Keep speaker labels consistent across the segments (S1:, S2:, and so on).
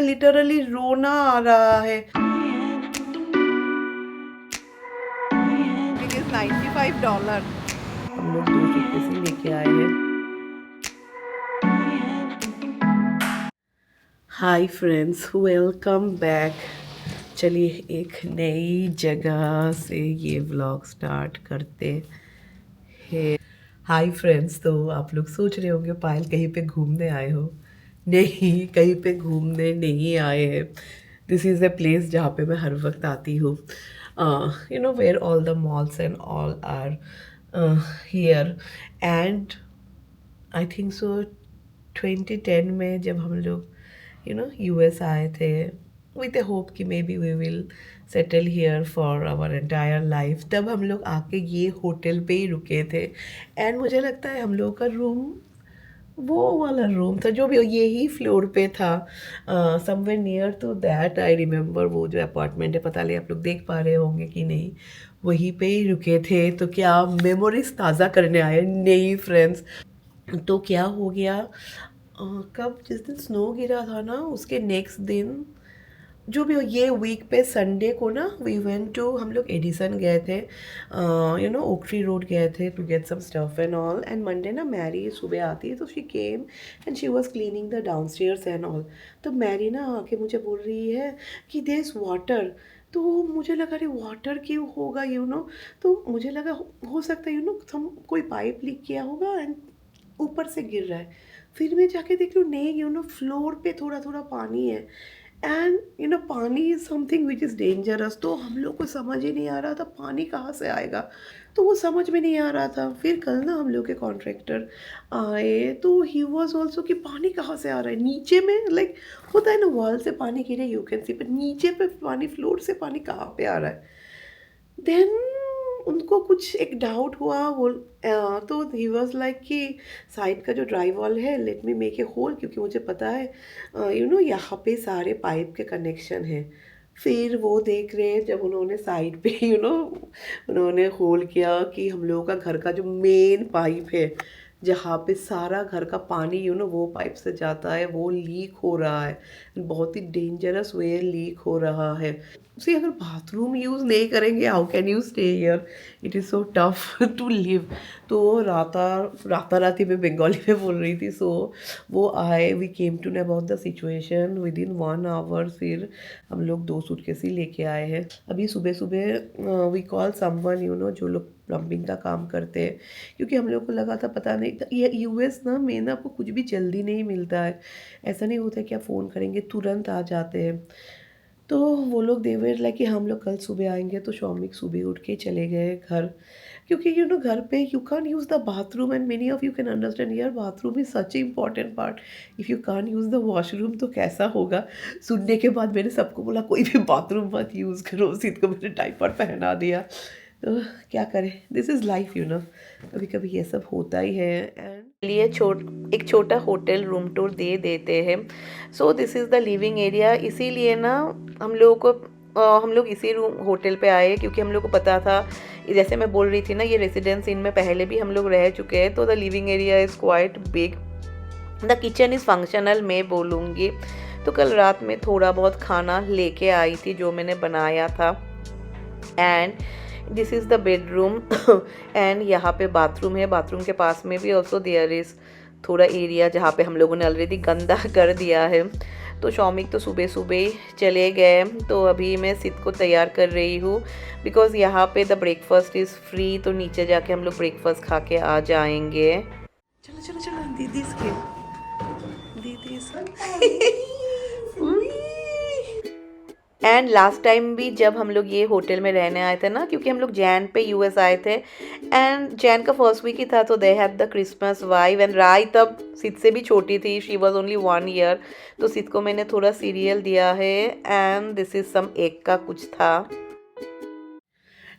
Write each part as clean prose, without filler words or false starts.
S1: Literally रोना आ रहा है। It is $95। हम लोग 2 सूटकेस लेके आए हैं। Hi friends, welcome back. चलिए एक नई जगह से ये व्लॉग स्टार्ट करते हैं। हाय फ्रेंड्स, तो आप लोग सोच रहे होंगे पायल कहीं पे घूमने आए हो। नहीं, कहीं पे घूमने नहीं आए हैं। दिस इज़ अ प्लेस जहाँ पे मैं हर वक्त आती हूँ। You know where all the malls and all are here. And I think so 2010 में जब हम लोग यूएस आए थे विथ ए होप कि maybe we will settle here for our entire life, तब हम लोग आके ये होटल पे ही रुके थे। एंड मुझे लगता है हम लोग का रूम वो वाला रूम था जो भी यही फ्लोर पे था, somewhere near to that. I remember वो जो अपार्टमेंट है, पता नहीं आप लोग देख पा रहे होंगे कि नहीं, वहीं पे ही रुके थे। तो क्या मेमोरीज ताज़ा करने आए? नहीं फ्रेंड्स। तो क्या हो गया, कब जिस दिन स्नो गिरा था ना उसके नेक्स्ट दिन, जो भी हो, ये वीक पे संडे को ना वी वेंट टू, हम लोग एडिसन गए थे, ओक ट्री रोड गए थे to get some stuff and all. And Monday ना मैरी सुबह आती है, तो she came and she was cleaning the downstairs and all. तो मैरी ना आके मुझे बोल रही है कि देयर इज वाटर। तो मुझे लगा अरे वाटर क्यों होगा, तो मुझे लगा हो सकता है हम कोई पाइप लीक किया होगा एंड ऊपर से गिर रहा है। फिर मैं जाके देख रही हूँ नहीं, फ्लोर पे थोड़ा थोड़ा पानी है। एंड पानी is something which is dangerous. तो हम लोग को समझ ही नहीं आ रहा था पानी कहाँ से आएगा, तो वो समझ में नहीं आ रहा था। फिर कल ना हम लोग के कॉन्ट्रैक्टर आए, तो ही वॉज ऑल्सो कि पानी कहाँ से आ रहा है नीचे में, लाइक होता है ना वॉल से पानी गिरे यू कैन सी, पर नीचे पे पानी, फ्लोर से पानी कहाँ पे आ रहा है। देन उनको कुछ एक डाउट हुआ, वो तो ही वॉज लाइक कि साइड का जो ड्राई वॉल है, let me make a hole, क्योंकि मुझे पता है यहाँ पे सारे पाइप के कनेक्शन हैं। फिर वो देख रहे हैं जब उन्होंने साइड पे उन्होंने होल किया कि हम लोगों का घर का जो मेन पाइप है, जहाँ पे सारा घर का पानी वो पाइप से जाता है, वो लीक हो रहा है। बहुत ही डेंजरस वे लीक हो रहा है। सी अगर बाथरूम यूज़ नहीं करेंगे, how can you stay here? It is so tough to live. तो राता राती में बंगाली में बोल रही थी। सो वो आए, we came to know about the situation within 1 hour. फिर हम लोग 2 सूटकेस ही लेके आए हैं। अभी सुबह सुबह वी कॉल समवन जो लोग प्लम्बिंग का काम करते हैं, क्योंकि हम लोग को लगा था, पता नहीं था ये यूएस ना में ना आपको कुछ भी जल्दी नहीं मिलता है। ऐसा नहीं होता कि आप फ़ोन करेंगे तुरंत आ जाते हैं। तो वो लोग देवर लाइक कि हम लोग कल सुबह आएंगे। तो शौमिक सुबह उठ के चले गए घर, क्योंकि घर पे you can use the bathroom and many of you can understand यार, bathroom is such a important part. If you can use the washroom तो कैसा होगा। सुनने के बाद मैंने सबको बोला कोई भी बाथरूम मत यूज़ करो, सिद्ध को मैंने डायपर पहना दिया। तो क्या करें, दिस इज़ लाइफ कभी कभी ये सब होता ही है। एंड लिए एक छोटा होटल रूम टूर दे देते हैं। So this is the living area. इसीलिए ना हम लोगों को हम लोग इसी रूम होटल पे आए, क्योंकि हम लोग को पता था, जैसे मैं बोल रही थी ना, ये रेसिडेंस इन में पहले भी हम लोग रह चुके हैं। तो the living area is quite big, the kitchen is functional मैं बोलूँगी। तो कल रात में थोड़ा बहुत खाना लेके आई थी जो मैंने बनाया था। And this is the bedroom and यहाँ पे बाथरूम है। बाथरूम के पास में भी ऑल्सो देयर इज़ थोड़ा एरिया जहाँ पे हम लोगों ने ऑलरेडी गंदा कर दिया है। तो शौमिक तो सुबह सुबह ही चले गए। तो अभी मैं सिद्ध को तैयार कर रही हूँ, बिकॉज़ यहाँ पे द ब्रेकफास्ट इज़ फ्री। तो नीचे जाके हम लोग ब्रेकफास्ट खा के आ जाएंगे। चलो चलो चलो, दीदी एंड लास्ट टाइम भी जब हम लोग ये होटल में रहने आए थे ना, क्योंकि हम लोग जैन पे यूएस आए थे, एंड जैन का फर्स्ट वीक ही था, तो they had the Christmas vibe. And राय तब सिद्ध से भी छोटी थी, शी वाज ओनली 1 ईयर। तो सिद्ध को मैंने थोड़ा सीरियल दिया है। And this is some egg का कुछ था।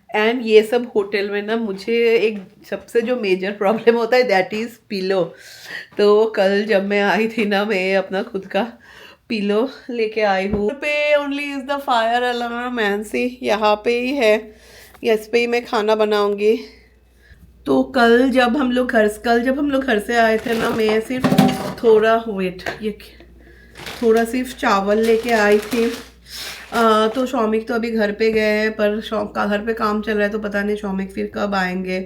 S1: एंड ये सब होटल में ना मुझे एक सबसे जो मेजर प्रॉब्लम होता है दैट इज़ पिलो। तो कल जब मैं आई थी ना, मैं अपना खुद का पिलो लेके आई हूँ। पे only is the fire alarm and see यहाँ पे ही है, इस पे ही मैं खाना बनाऊंगी। तो कल जब हम लोग घर से आए थे ना, मैं सिर्फ थोड़ा वेट, ये थोड़ा सिर्फ चावल लेके आई थी। तो शौमिक तो अभी घर पे गए हैं, पर शौक का घर पे काम चल रहा है तो पता नहीं शौमिक फिर कब आएंगे।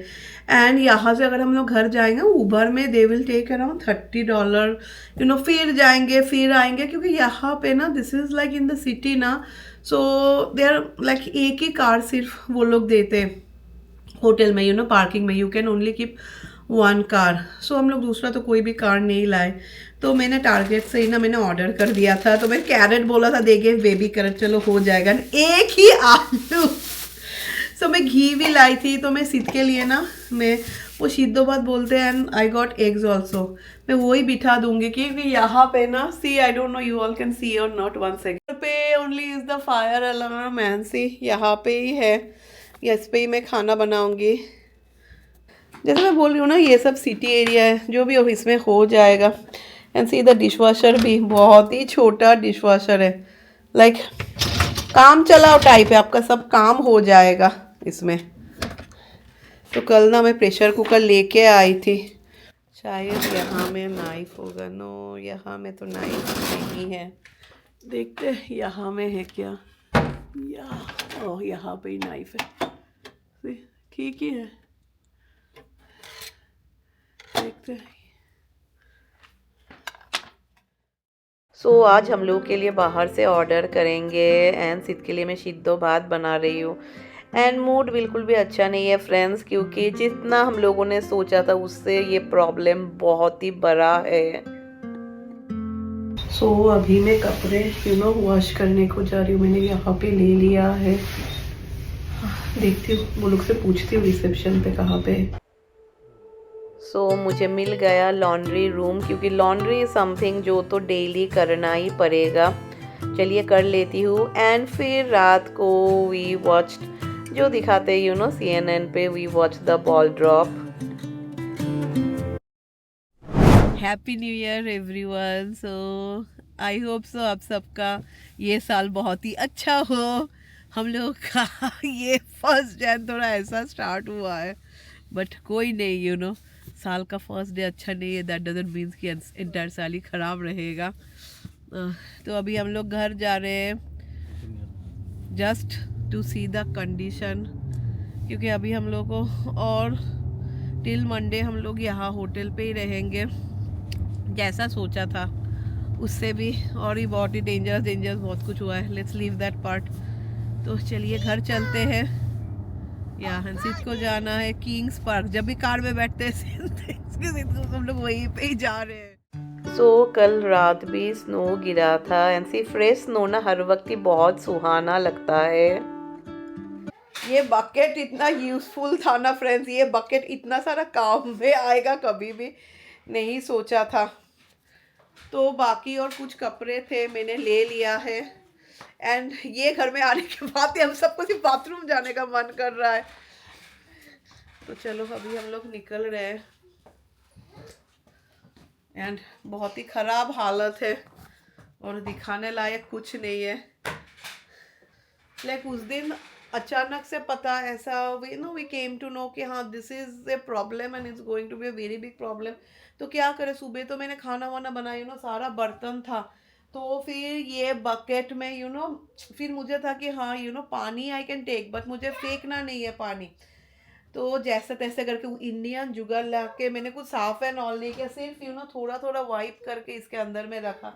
S1: एंड यहाँ से अगर हम लोग घर जाएंगे उबर में दे विल टेक अराउंड $30, फिर जाएंगे फिर आएंगे, क्योंकि यहाँ पे ना this is like in the city ना, सो दे आर लाइक एक ही कार सिर्फ वो लोग देते हैं होटल में, पार्किंग में you can only keep 1 car. So हम लोग दूसरा तो कोई भी कार नहीं लाए, तो मैंने टारगेट से ही ना मैंने ऑर्डर कर दिया था। तो मैं कैरेट बोला था देखे बेबी कैरेट, चलो हो जाएगा, एक ही आलू। सो मैं घी भी लाई थी, तो मैं सिद्ध के लिए ना मैं वो सिद्धोबाद बोलते हैं, and I got eggs also. मैं वही बिठा दूंगी, क्योंकि यहाँ पे ना see I don't know you all can see और नॉट, 1 सेकेंड पे only is the fire alarm and see यहाँ पे ही है, इस पे ही मैं खाना बनाऊंगी। जैसे मैं बोल रही हूँ ना ये सब सिटी एरिया है, जो भी इसमें हो जाएगा। एंड सी द डिशवॉशर भी बहुत ही छोटा डिशवॉशर है, लाइक काम चलाओ टाइप है, आपका सब काम हो जाएगा इसमें। तो कल ना मैं प्रेशर कुकर लेके आई थी, शायद यहाँ में नाइफ होगा, नो यहाँ में तो नाइफ नहीं है, देखते हैं यहाँ में है क्या, यहाँ पे ही नाइफ है, ठीक ही है, देखते हैं। सो आज हम लोग के लिए बाहर से ऑर्डर करेंगे, एंड सिद्ध के लिए मैं सिद्धो भात बना रही हूँ। एंड मूड बिल्कुल भी अच्छा नहीं है फ्रेंड्स, क्योंकि जितना हम लोगों ने सोचा था उससे ये प्रॉब्लम बहुत ही बड़ा है। सो अभी मैं कपड़े वॉश करने को जा रही हूँ, मैंने यहाँ पे ले लिया है, देखती हूँ वो लोग से पूछती हूँ रिसेप्शन पे कहाँ पे है। सो मुझे मिल गया लॉन्ड्री रूम, क्योंकि लॉन्ड्री इज समथिंग जो तो डेली करना ही पड़ेगा। चलिए कर लेती हूँ। एंड फिर रात को वी वॉच्ड, जो दिखाते CNN पे, we watch the ball drop. Happy new year everyone. So I hope so आप सबका ये साल बहुत ही अच्छा हो। हम लोग का ये 1 जनवरी थोड़ा ऐसा स्टार्ट हुआ है, बट कोई नहीं, साल का फर्स्ट डे अच्छा नहीं है, दैट डजंट मीन्स कि इंटायर साल ही ख़राब रहेगा। तो अभी हम लोग घर जा रहे हैं just to see the condition, क्योंकि अभी हम लोग को और टिल मंडे हम लोग यहाँ होटल पे ही रहेंगे, जैसा सोचा था उससे भी और ही बहुत ही डेंजरस बहुत कुछ हुआ है। Let's leave that part. तो चलिए घर चलते हैं, या हंसित को जाना है किंग्स पार्क। जब भी कार में बैठते हैं हम लोग वहीं पे ही जा रहे हैं। सो कल रात भी स्नो गिरा था, एंड सी फ्रेश स्नो ना हर वक्त ही बहुत सुहाना लगता है। ये बकेट इतना यूजफुल था ना फ्रेंड्स, ये बकेट इतना सारा काम में आएगा कभी भी नहीं सोचा था। तो बाकी और कुछ कपड़े थे मैंने ले लिया है, एंड ये घर में आने के बाद हम सबको सिर्फ बाथरूम जाने का मन कर रहा है। तो चलो अभी हम लोग निकल रहे हैं, एंड बहुत ही ख़राब हालत है और दिखाने लायक कुछ नहीं है। लाइक उस दिन अचानक से पता ऐसा वी केम टू नो कि हाँ this is a problem and it's going to be a very big problem. तो क्या करें, सुबह तो मैंने खाना वाना बनाया, सारा बर्तन था, तो फिर ये बकेट में फिर मुझे था कि हाँ पानी आई कैन टेक, बट मुझे फेंकना नहीं है पानी। तो जैसे तैसे करके इंडियन जुगाड़ ला के मैंने कुछ साफ एंड ऑल नहीं किया, सिर्फ थोड़ा थोड़ा वाइप करके इसके अंदर में रखा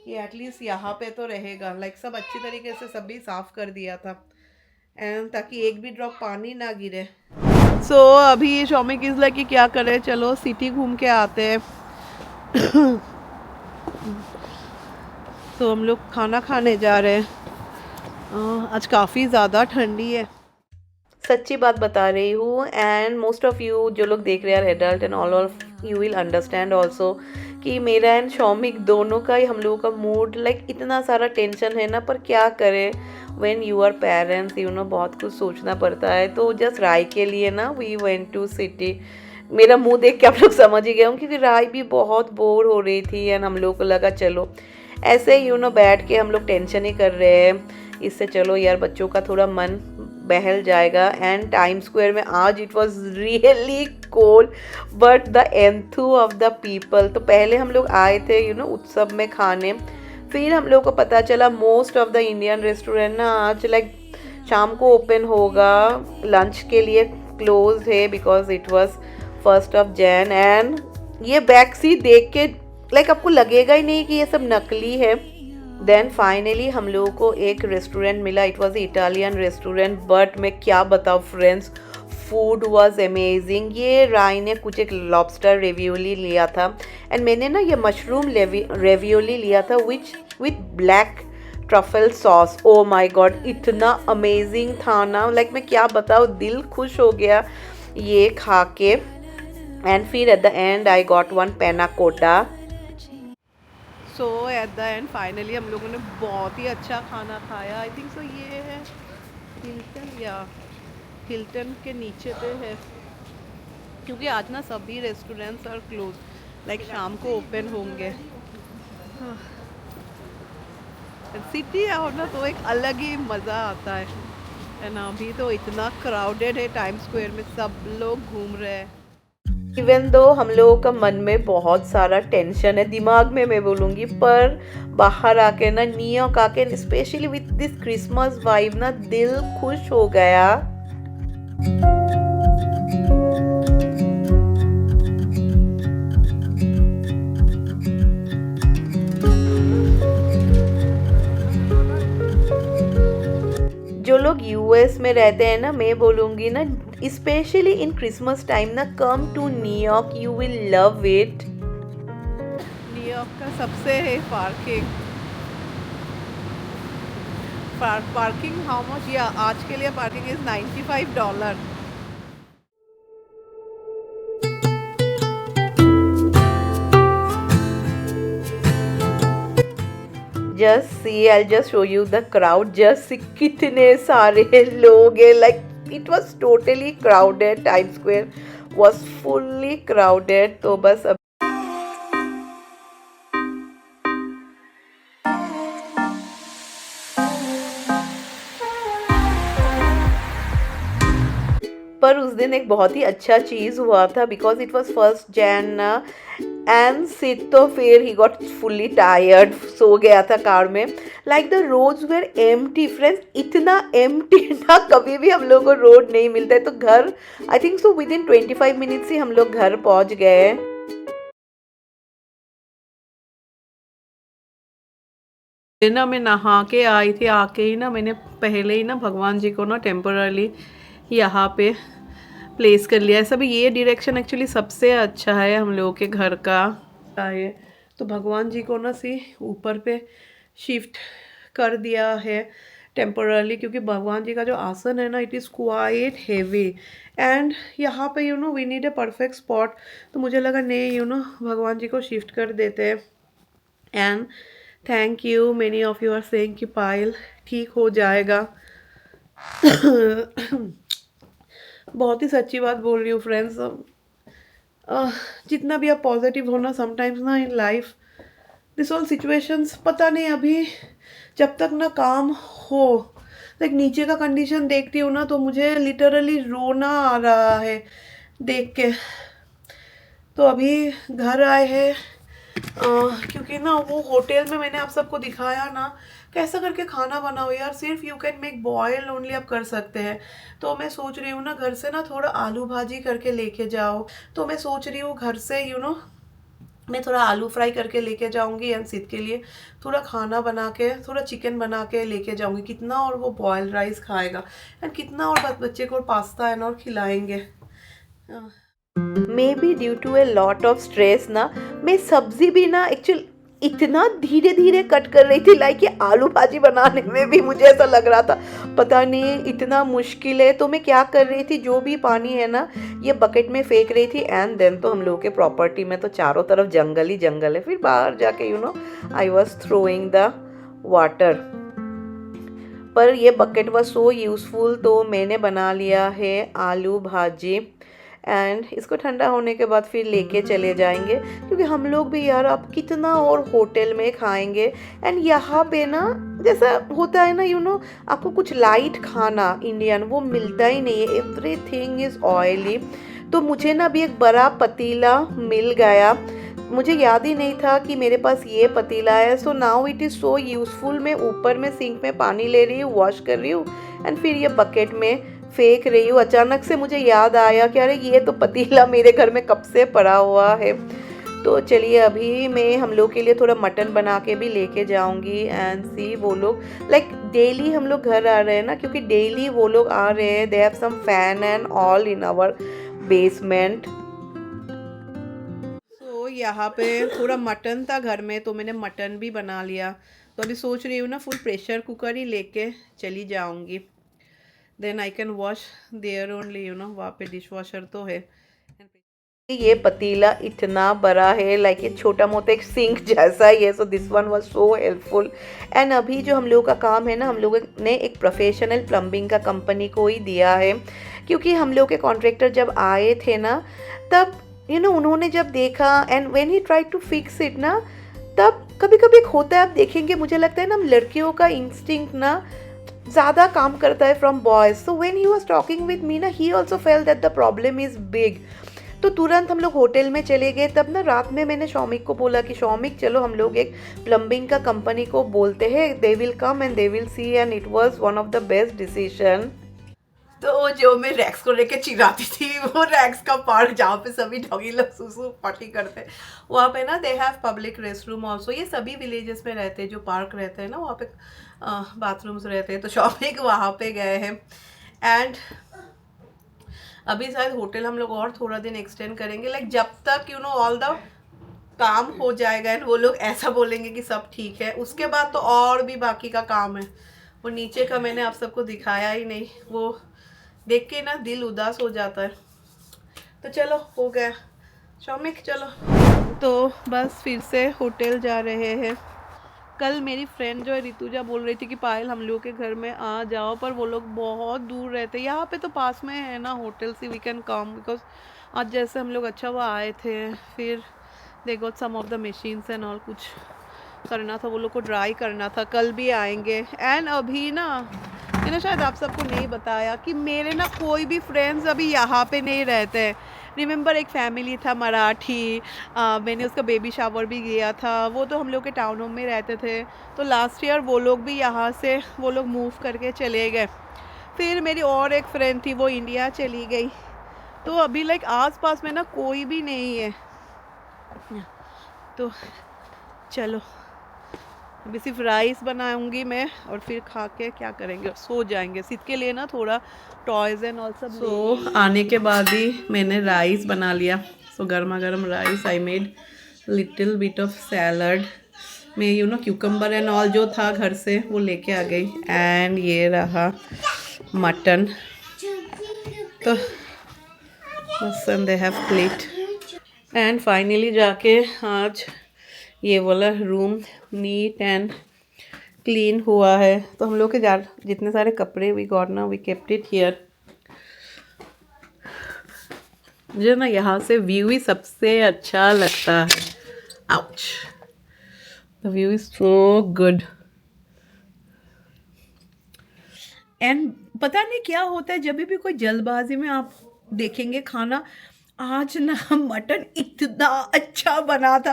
S1: कि एटलीस्ट यहाँ पे तो रहेगा। लाइक सब अच्छी तरीके से सब भी साफ़ कर दिया था, एंड ताकि एक भी ड्रॉप पानी ना गिरे। सो अभी शौमिक इज़ लाइक कि क्या करें, चलो सिटी घूम के आते हैं। तो हम लोग खाना खाने जा रहे हैं। आज काफ़ी ज़्यादा ठंडी है, सच्ची बात बता रही हूँ। एंड मोस्ट ऑफ यू जो लोग देख रहे हैं adult and all of you will understand also कि मेरा एंड शौमिक दोनों का ही हम लोगों का मूड लाइक इतना सारा टेंशन है ना, पर क्या करें, व्हेन यू आर पेरेंट्स बहुत कुछ सोचना पड़ता है। तो जस्ट राय के लिए ना वी वेंट टू सिटी। मेरा मुंह देख के आप लोग समझ ही गए होंगे, क्योंकि राय भी बहुत बोर हो रही थी, एंड हम लोग को लगा चलो ऐसे ही बैठ के हम लोग टेंशन ही कर रहे हैं, इससे चलो यार बच्चों का थोड़ा मन बहल जाएगा। एंड टाइम स्क्वायर में आज it was really cold, but the enthu of the people. तो पहले हम लोग आए थे उत्सव में खाने, फिर हम लोग को पता चला most of the Indian restaurant ना आज लाइक शाम को ओपन होगा, लंच के लिए क्लोज है बिकॉज इट वाज 1 एंड ये बैक सीट देख के लाइक आपको लगेगा ही नहीं कि ये सब नकली है। देन फाइनली हम लोगों को एक रेस्टोरेंट मिला, it was Italian restaurant, but मैं क्या बताऊँ फ्रेंड्स, फूड वॉज अमेजिंग। ये राय ने कुछ एक लॉबस्टर रेवियोली लिया था एंड मैंने ना ये मशरूम रेवियोली लिया था with black truffle sauce. Oh my God, इतना अमेजिंग था ना, लाइक मैं क्या बताऊँ, दिल खुश हो गया ये खा के। एंड फिर at the end I got 1 पैना कोटा। सो एट द एंड फाइनली हम लोगों ने बहुत ही अच्छा खाना खाया। आई थिंक सो ये है हिल्टन या हिल्टन के नीचे पे है, क्योंकि आज ना सभी रेस्टोरेंट्स आर क्लोज, लाइक शाम को ओपन होंगे। सिटी है और ना तो एक अलग ही मज़ा आता है ना। अभी तो इतना क्राउडेड है, टाइम स्क्वायर में सब लोग घूम रहे हैं। इवन दो हम लोगों का मन में बहुत सारा टेंशन है दिमाग में, मैं बोलूँगी, पर बाहर आके ना न्यूयॉर्क आके specially with this Christmas vibe ना दिल खुश हो गया। जो लोग यूएस में रहते हैं ना, मैं बोलूँगी ना स्पेशली इन क्रिसमस टाइम ना come to New York, you will love it. New York का सबसे है पार्किंग हाउ मच, या आज के लिए parking is $95। Just see, I'll just show you the crowd. Just see कितने सारे लोग हैं, like it was totally crowded. Times Square was fully crowded. तो बस अब पर उस दिन एक बहुत ही अच्छा चीज़ हुआ था because it was 1 Jan and sit तो फिर ही गॉट फुल्ली टायर्ड, सो गया था कार में। Like the roads were empty friends, इतना एम्प्टी ना कभी भी हम लोग को रोड नहीं मिलता है। तो घर I think so within 25 minutes ही हम लोग घर पहुंच गए। ना मैं नहा के आई थी, आके ही ना मैंने पहले ही ना भगवान जी को ना टेम्पररी यहाँ पे प्लेस कर लिया है। सब ये डायरेक्शन एक्चुअली सबसे अच्छा है हम लोगों के घर का है, तो भगवान जी को ना सी ऊपर पे शिफ्ट कर दिया है टेम्पररी, क्योंकि भगवान जी का जो आसन है ना it is quite heavy and यहाँ पे we need a perfect spot. तो मुझे लगा नहीं भगवान जी को शिफ्ट कर देते हैं। And thank you, many of you are saying कि पायल ठीक हो जाएगा। बहुत ही सच्ची बात बोल रही हूँ फ्रेंड्स। जितना भी आप पॉजिटिव हो ना, समटाइम्स ना in life this all situations, पता नहीं अभी जब तक ना काम हो, लाइक नीचे का कंडीशन देखती हूँ ना तो मुझे लिटरली रोना आ रहा है देख के। तो अभी घर आए हैं क्योंकि ना वो होटल में मैंने आप सबको दिखाया ना कैसा करके खाना बनाओ यार, सिर्फ you can make boil only आप कर सकते हैं। तो मैं सोच रही हूँ ना घर से ना थोड़ा आलू भाजी करके लेके जाओ। तो मैं सोच रही हूँ घर से मैं थोड़ा आलू फ्राई करके लेके जाऊँगी एंड सिद्ध के लिए थोड़ा खाना बना के, थोड़ा चिकन बना के लेके जाऊँगी। कितना और वो बॉयल राइस खाएगा एंड कितना और बच्चे को पास्ता एंड और खिलाएंगे। Maybe due to a lot of stress ना मैं सब्जी भी ना एक्चुअली इतना धीरे धीरे कट कर रही थी, लाइक ये आलू भाजी बनाने में भी मुझे ऐसा लग रहा था पता नहीं इतना मुश्किल है। तो मैं क्या कर रही थी, जो भी पानी है ना ये बकेट में फेंक रही थी। एंड देन तो हम लोगों के प्रॉपर्टी में तो चारों तरफ जंगल ही जंगल है। फिर बाहर जाके I was throwing the water, पर ये बकेट वॉज सो यूज़फुल। तो मैंने बना लिया है आलू भाजी एंड इसको ठंडा होने के बाद फिर लेके चले जाएंगे, क्योंकि हम लोग भी यार अब कितना और होटल में खाएंगे। एंड यहाँ पे ना जैसा होता है ना आपको कुछ लाइट खाना इंडियन वो मिलता ही नहीं है, एवरीथिंग इज़ ऑयली। तो मुझे ना अभी एक बड़ा पतीला मिल गया, मुझे याद ही नहीं था कि मेरे पास ये पतीला है। So now it is so useful. मैं ऊपर में सिंक में पानी ले रही हूँ, वॉश कर रही हूँ एंड फिर ये बकेट में फेंक रही हूँ। अचानक से मुझे याद आया कि अरे ये तो पतीला मेरे घर में कब से पड़ा हुआ है। तो चलिए अभी मैं हम लोग के लिए थोड़ा मटन बना के भी लेके जाऊंगी एंड सी वो लोग लाइक डेली हम लोग घर आ रहे हैं ना, क्योंकि डेली वो लोग आ रहे हैं। They have some fan and all in our basement. तो यहाँ पे थोड़ा मटन था घर में, तो मैंने मटन भी बना लिया। तो अभी सोच रही हूँ ना फुल प्रेशर कुकर ही लेके चली जाऊंगी। Then I can wash there only, you know, वहाँ पे डिश वॉशर तो है। ये पतीला इतना बड़ा है, लाइक ये छोटा मोटा एक सिंक जैसा ही है। So this one was so helpful. And अभी जो हम लोगों का काम है ना, हम लोगों ने एक प्रोफेशनल प्लम्बिंग का कंपनी को ही दिया है, क्योंकि हम लोग के कॉन्ट्रैक्टर जब आए थे ना, तब उन्होंने जब देखा and when he try to fix it ना, तब कभी कभी होता है, आप देखेंगे, मुझे लगता है ना लड़कियों का इंस्टिंक्ट ना ज़्यादा काम करता है from boys. So when he was talking with me ना, he also felt that the problem is big. तो तुरंत हम लोग होटल में चले गए। तब ना रात में मैंने शौमिक को बोला कि शौमिक चलो हम लोग एक प्लम्बिंग का कंपनी को बोलते हैं, they will come and they will see. And it was one of the best decision. तो जो मैं रैक्स को लेके चिल्लाती थी, वो रैक्स का पार्क जहाँ पे सभी डॉगी लोग सुसु पॉटी करते हैं, वहाँ पे ना they have public rest room also. ये सभी विलेजेस में रहते हैं, जो पार्क रहते हैं ना, वहाँ पे बाथरूम्स रहते हैं। तो शॉपिंग वहाँ पे गए हैं एंड अभी शायद होटल हम लोग और थोड़ा दिन एक्सटेंड करेंगे, लाइक जब तक ऑल द काम हो जाएगा एंड वो लोग ऐसा बोलेंगे कि सब ठीक है, उसके बाद तो और भी बाकी का काम है। वो नीचे का मैंने आप सबको दिखाया ही नहीं, वो देख के ना दिल उदास हो जाता है। तो चलो हो गया शौमिक, चलो। तो बस फिर से होटल जा रहे हैं। कल मेरी फ्रेंड जो है ऋतुजा बोल रही थी कि पायल हम लोग के घर में आ जाओ, पर वो लोग बहुत दूर रहते हैं। यहाँ पे तो पास में है ना hotel, see we can come, because आज जैसे हम लोग अच्छा वो आए थे, फिर they got some of the machines and all, कुछ करना था वो लोग को, ड्राई करना था। कल भी आएंगे। एंड अभी ना मैंने शायद आप सबको नहीं बताया कि मेरे ना कोई भी फ्रेंड्स अभी यहाँ पे नहीं रहते हैं। रिमेंबर एक फैमिली था मराठी, मैंने उसका बेबी शावर भी किया था, वो तो हम लोग के टाउन होम में रहते थे। तो लास्ट ईयर वो लोग भी यहाँ से वो लोग मूव करके चले गए। फिर मेरी और एक फ्रेंड थी, वो इंडिया चली गई। तो अभी लाइक आस पास में ना कोई भी नहीं है। तो चलो अभी सिर्फ राइस बनाऊंगी मैं, और फिर खा के क्या करेंगे, सो जाएंगे। सिद्ध के लिए ना थोड़ा टॉयज एंड ऑल सब। सो आने के बाद ही मैंने राइस बना लिया। सो गर्मा गर्म rice, I made little bit of salad में क्यूकम्बर एंड ऑल जो था घर से वो लेके आ गई। एंड ये रहा मटन। तो बस they have plate. And finally जाके आज ये वाला रूम नीट एंड क्लीन हुआ है। तो हम लोग के जितने सारे कपड़े वी गॉट ना, वी केप्ट इट हियर। मुझे ना यहाँ से व्यू ही सबसे अच्छा लगता है। Ouch, the view is so good. And पता नहीं क्या होता है, जब भी कोई जल्दबाजी में आप देखेंगे खाना, आज ना मटन इतना अच्छा बना था।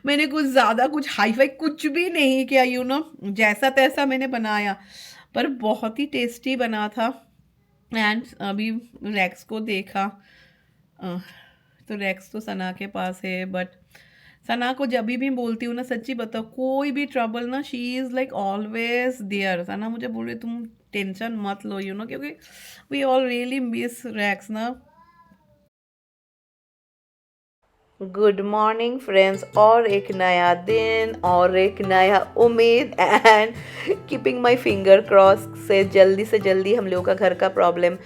S1: मैंने कुछ ज़्यादा कुछ हाई फाई कुछ भी नहीं किया, जैसा तैसा मैंने बनाया, पर बहुत ही टेस्टी बना था। एंड अभी रैक्स को देखा, तो रैक्स तो सना के पास है, बट सना को जब भी बोलती हूँ ना, सच्ची बताओ, कोई भी ट्रबल ना, she is like always there. Sana मुझे बोल रही तुम टेंशन मत लो, क्योंकि we all really miss Rex ना। गुड मॉर्निंग फ्रेंड्स, और एक नया दिन और एक नया उम्मीद and keeping my finger cross से जल्दी हम लोगों का घर का प्रॉब्लम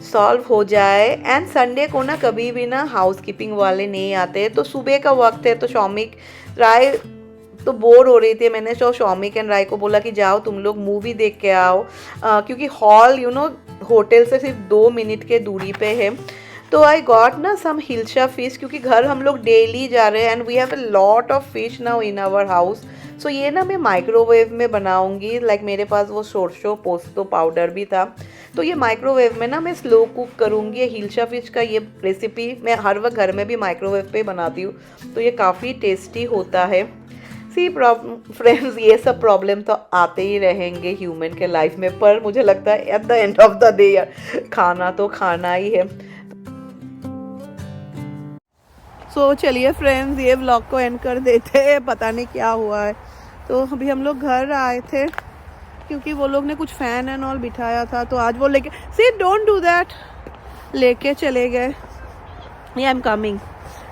S1: सॉल्व हो जाए। एंड संडे को ना कभी भी ना हाउस कीपिंग वाले नहीं आते, तो सुबह का वक्त है। तो शौमिक राय तो बोर हो रही थी, मैंने शौमिक एंड राय को बोला कि जाओ तुम लोग मूवी देख के आओ, क्योंकि हॉल होटल से सिर्फ 2 मिनट के दूरी पे है। तो आई गॉट ना सम हिल्शा फिश, क्योंकि घर हम लोग डेली जा रहे हैं and we have a lot of fish now in our house. So ये ना मैं माइक्रोवेव में बनाऊंगी। लाइक मेरे पास वो सोरसो पोस्तो पाउडर भी था, तो ये माइक्रोवेव में ना मैं स्लो कुक करूँगी। हिल्सा फिश का ये रेसिपी मैं हर वक्त घर में भी माइक्रोवेव पे बनाती हूँ, तो ये काफ़ी टेस्टी होता है। सी फ्रेंड्स, ये सब प्रॉब्लम तो आते ही रहेंगे ह्यूमन के लाइफ में, पर मुझे लगता है at the end of the day यार खाना तो खाना ही है। सो चलिए फ्रेंड्स, ये व्लॉग को एंड कर देते हैं। पता नहीं क्या हुआ है। तो अभी हम लोग घर आए थे क्योंकि वो लोग ने कुछ फ़ैन एंड ऑल बिठाया था, तो आज वो लेके सी डोंट डू दैट लेके चले गए। I am coming.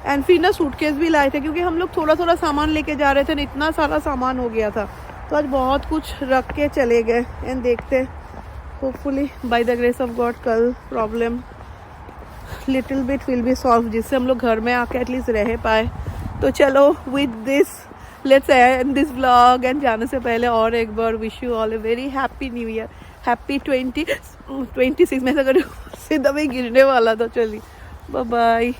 S1: एंड फिर ना सूटकेस भी लाए थे क्योंकि हम लोग थोड़ा थोड़ा सामान लेके जा रहे थे ना, इतना सारा सामान हो गया था, तो आज बहुत कुछ रख के चले गए। एंड देखते hopefully by the grace of God कल problem little bit will be solve, जिससे हम लोग घर में आके एटलीस्ट रह पाए। तो चलो with this let's end this vlog. And जाने से पहले और एक बार wish you all a very happy new year, happy 2026। मैं अगर सीधा में गिरने वाला था। चलिए बाय बाय।